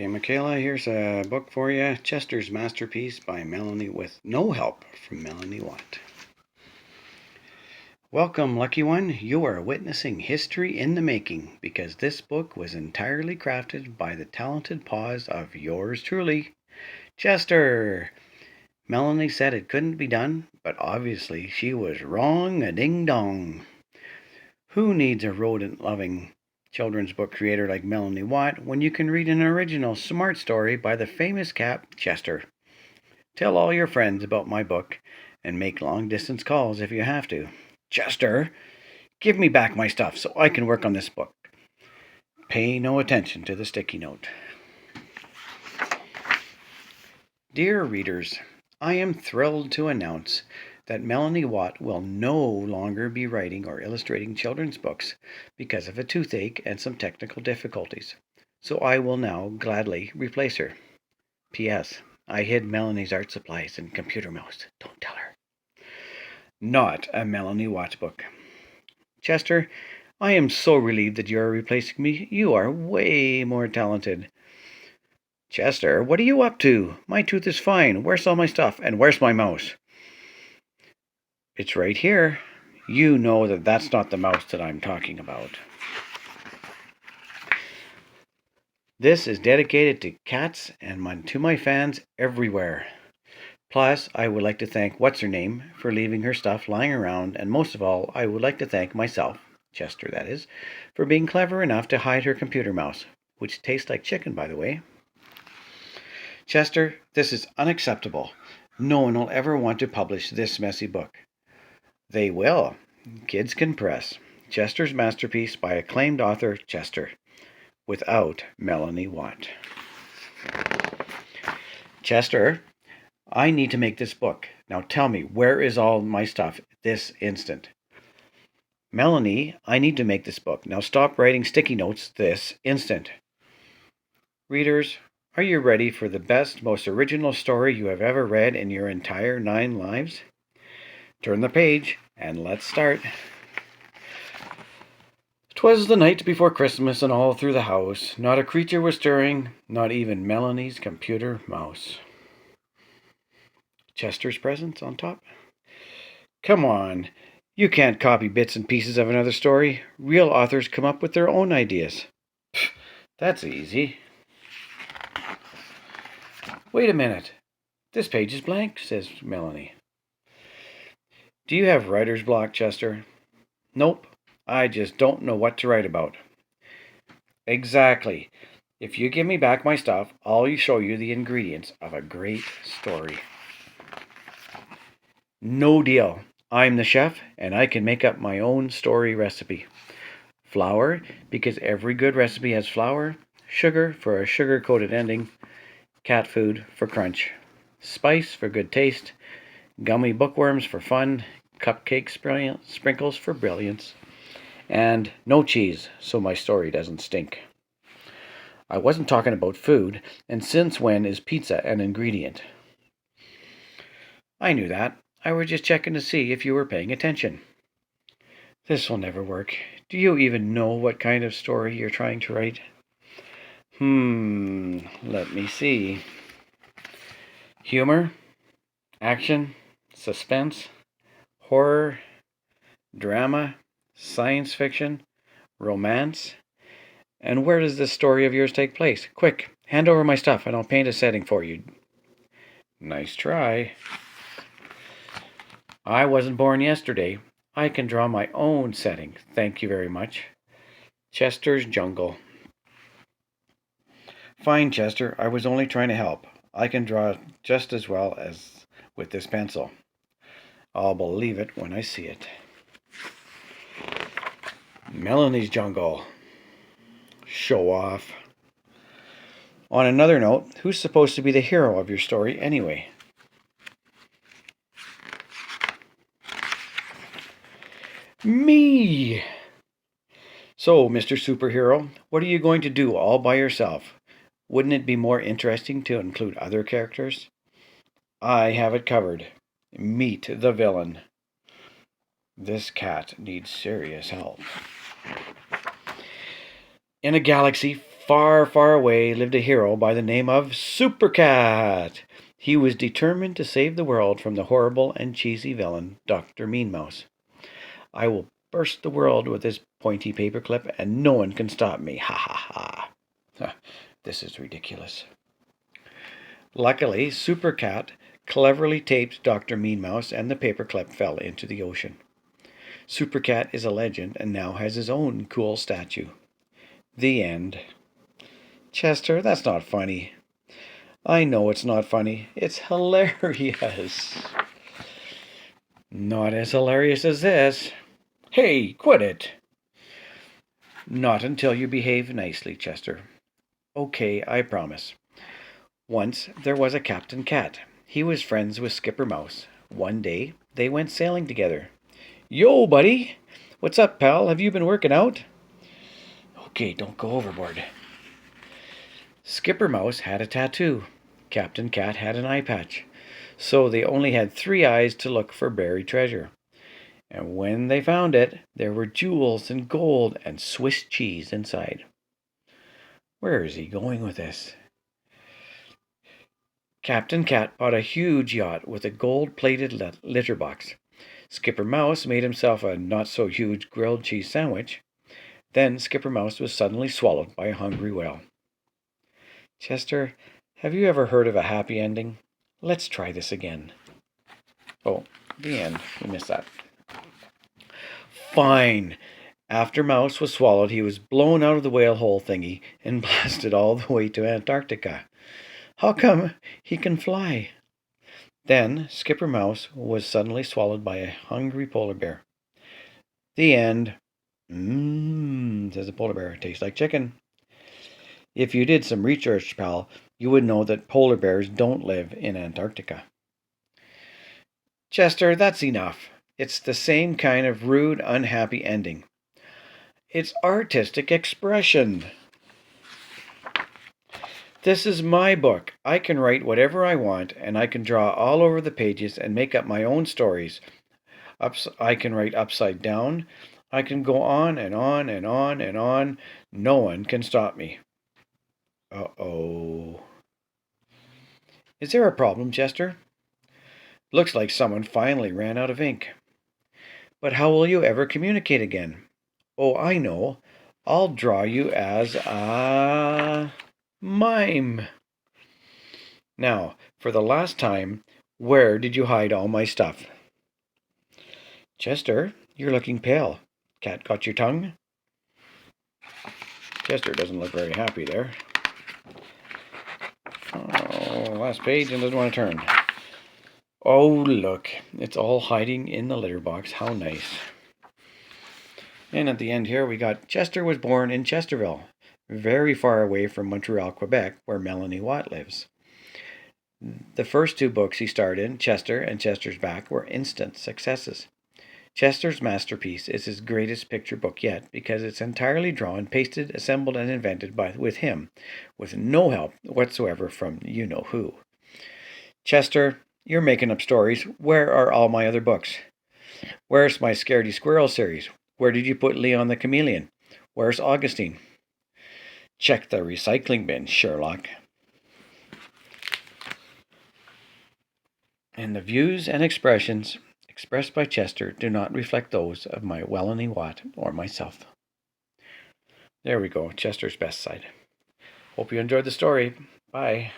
Okay, Michaela, here's a book for you. Chester's Masterpiece by Melanie, with no help from Melanie Watt. Welcome, lucky one. You are witnessing history in the making, because this book was entirely crafted by the talented paws of yours truly, Chester. Melanie said it couldn't be done, but obviously she was wrong a ding dong. Who needs a rodent-loving children's book creator like Melanie Watt when you can read an original smart story by the famous cat Chester? Tell all your friends about my book and make long-distance calls if you have to. Chester, give me back my stuff so I can work on this book. Pay no attention to the sticky note. Dear readers, I am thrilled to announce that Melanie Watt will no longer be writing or illustrating children's books because of a toothache and some technical difficulties. So I will now gladly replace her. P.S. I hid Melanie's art supplies and computer mouse. Don't tell her. Not a Melanie Watt book. Chester, I am so relieved that you are replacing me. You are way more talented. Chester, what are you up to? My tooth is fine. Where's all my stuff? And where's my mouse? It's right here. You know that that's not the mouse that I'm talking about. This is dedicated to cats and to my fans everywhere. Plus, I would like to thank What's-Her-Name for leaving her stuff lying around, and most of all, I would like to thank myself, Chester that is, for being clever enough to hide her computer mouse, which tastes like chicken, by the way. Chester, this is unacceptable. No one will ever want to publish this messy book. They will. Kids can press. Chester's Masterpiece by acclaimed author Chester, without Melanie Watt. Chester, I need to make this book. Now tell me, where is all my stuff this instant? Melanie, I need to make this book. Now stop writing sticky notes this instant. Readers, are you ready for the best, most original story you have ever read in your entire 9 lives? Turn the page, and let's start. 'Twas the night before Christmas, and all through the house not a creature was stirring, not even Melanie's computer mouse. Chester's presents on top. Come on, you can't copy bits and pieces of another story. Real authors come up with their own ideas. Pfft, that's easy. Wait a minute. This page is blank, says Melanie. Do you have writer's block, Chester? Nope. I just don't know what to write about. Exactly. If you give me back my stuff, I'll show you the ingredients of a great story. No deal. I'm the chef, and I can make up my own story recipe. Flour, because every good recipe has flour. Sugar for a sugar-coated ending. Cat food for crunch. Spice for good taste. Gummy bookworms for fun. Cupcake sprinkles for brilliance. And no cheese, so my story doesn't stink. I wasn't talking about food, and since when is pizza an ingredient? I knew that. I was just checking to see if you were paying attention. This will never work. Do you even know what kind of story you're trying to write? Let me see. Humor, action, suspense, horror, drama, science fiction, romance. And where does this story of yours take place? Quick, hand over my stuff and I'll paint a setting for you. Nice try. I wasn't born yesterday. I can draw my own setting. Thank you very much. Chester's Jungle. Fine, Chester. I was only trying to help. I can draw just as well as with this pencil. I'll believe it when I see it. Melanie's Jungle. Show off. On another note, who's supposed to be the hero of your story anyway? Me! So, Mr. Superhero, what are you going to do all by yourself? Wouldn't it be more interesting to include other characters? I have it covered. Meet the villain. This cat needs serious help. In a galaxy Far, far away lived a hero by the name of Super Cat. He was determined to save the world from the horrible and cheesy villain, Dr. Mean Mouse. I will burst the world with this pointy paperclip, and no one can stop me. Ha ha ha. This is ridiculous. Luckily, Super Cat cleverly taped Dr. Mean Mouse, and the paperclip fell into the ocean. Super Cat is a legend and now has his own cool statue. The end. Chester, that's not funny. I know it's not funny. It's hilarious. Not as hilarious as this. Hey, quit it. Not until you behave nicely, Chester. Okay, I promise. Once there was a Captain Cat. He was friends with Skipper Mouse. One day, they went sailing together. Yo, buddy! What's up, pal? Have you been working out? Okay, don't go overboard. Skipper Mouse had a tattoo. Captain Cat had an eye patch. So they only had 3 eyes to look for buried treasure. And when they found it, there were jewels and gold and Swiss cheese inside. Where is he going with this? Captain Cat bought a huge yacht with a gold-plated litter box. Skipper Mouse made himself a not-so-huge grilled cheese sandwich. Then Skipper Mouse was suddenly swallowed by a hungry whale. Chester, have you ever heard of a happy ending? Let's try this again. Oh, the end. We missed that. Fine. After Mouse was swallowed, he was blown out of the whale hole thingy and blasted all the way to Antarctica. How come he can fly? Then Skipper Mouse was suddenly swallowed by a hungry polar bear. The end. Says the polar bear. Tastes like chicken. If you did some research, pal, you would know that polar bears don't live in Antarctica. Chester, that's enough. It's the same kind of rude, unhappy ending. It's artistic expression. This is my book. I can write whatever I want, and I can draw all over the pages and make up my own stories. I can write upside down. I can go on and on and on and on. No one can stop me. Uh-oh. Is there a problem, Chester? Looks like someone finally ran out of ink. But how will you ever communicate again? Oh, I know. I'll draw you as a mime. Now, for the last time, where did you hide all my stuff? Chester, you're looking pale. Cat got your tongue? Chester doesn't look very happy there. Oh, last page and doesn't want to turn. Oh, look. It's all hiding in the litter box. How nice. And at the end here, we got Chester was born in Chesterville, very far away from Montreal, Quebec, where Melanie Watt lives. The first 2 books he starred in, Chester and Chester's Back, were instant successes. Chester's masterpiece is his greatest picture book yet because it's entirely drawn, pasted, assembled, and invented with him, with no help whatsoever from you-know-who. Chester, you're making up stories. Where are all my other books? Where's my Scaredy Squirrel series? Where did you put Leon the Chameleon? Where's Augustine? Check the recycling bin, Sherlock. And the views and expressions expressed by Chester do not reflect those of my Melanie Watt or myself. There we go, Chester's best side. Hope you enjoyed the story. Bye.